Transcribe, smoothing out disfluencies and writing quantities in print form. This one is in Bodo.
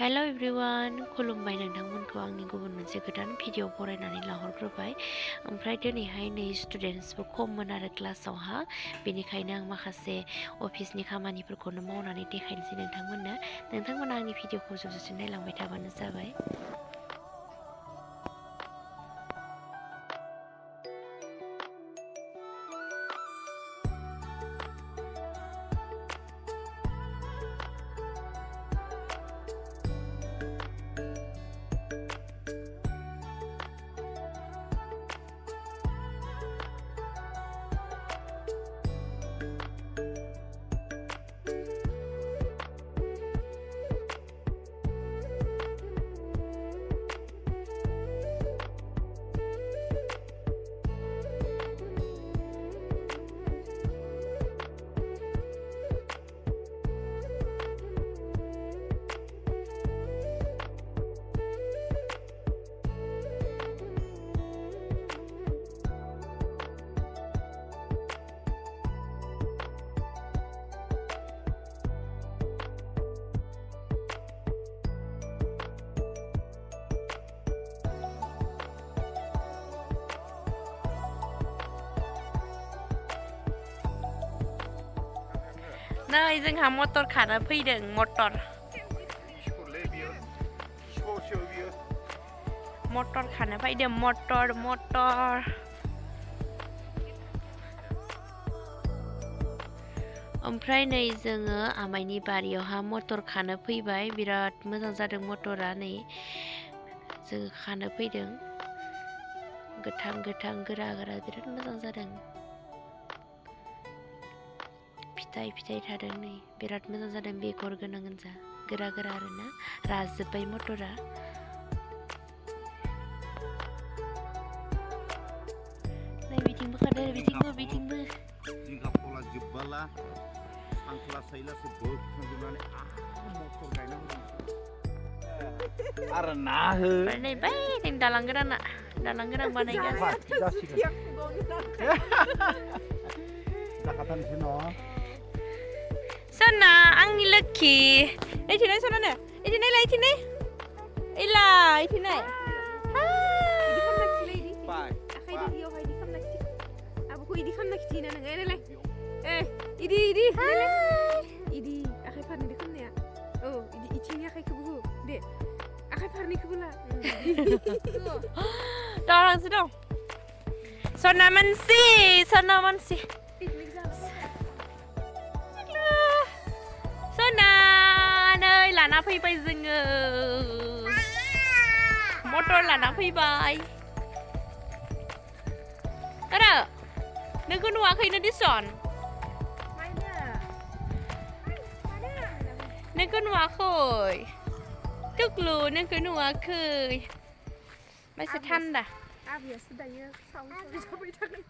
Hello everyone, खुलुमबाय नोंथांमोनखौ आंनि गुबुन मोनसे गोदान भिडिअ फरायनानै लाहरग्रोबाय। ओमफ्राय दिनैहाय नै स्टुडेन्टसबो खममोन आरो क्लासावहा, बेनिखायनो आं माखासे अफिसनि खामानिफोरखौनो मावनानै देखायनोसै नोंथांमोना आंनि भिडिअखौ जोबजासिम नायलांबाय थाबानो जाबाय। नै जोंहा मटर खानो फैदों, मटर खानो फैदों, मटर ओमफ्राय नै जोङो आमाइनि बारियावहा मटर खानो फैबाय। बिराद मोजां जादों मटरा, नै जोङो खानो फैदों। गोथां गोरा बिराद मोजां जादों। फिथाइ थादों, नै बिराद मोजां जादों। बेगर गोनां गोजा गोरा आरोना, राजोब्बाय मटरा। नै बिथिंबो खादो, बिथिंबो जिंखा फला जोब्बाला सांख्ला साइलासो बोखांजोबनानै मटर गायनांगौ आरो ना हो। नै बै दालां गोदान बानायगासिनो। जाखाथारनोसै न'। सना आंनि लोखि, इथिनाय सनानो, इथिनाय इदि खामना खिथिना नोङो नायलाय, इदि आखाइ फारनैदो खामनाया, इदि इथिंनि आखाइखौबो हो दे, आखाइ फारनैखौबो ला। दालांसो दं। सना मानसि सना नै लाना फैबाय जोङो, मटर लाना फैबाय। आरो नोंखौ नुवाखैनो दिसन, नोंखौ नुवाखै टुकलु, नोंखौ नुवाखै। मासे थान्दा आबैयासो दायो साउन्ड जाबाय थागोन।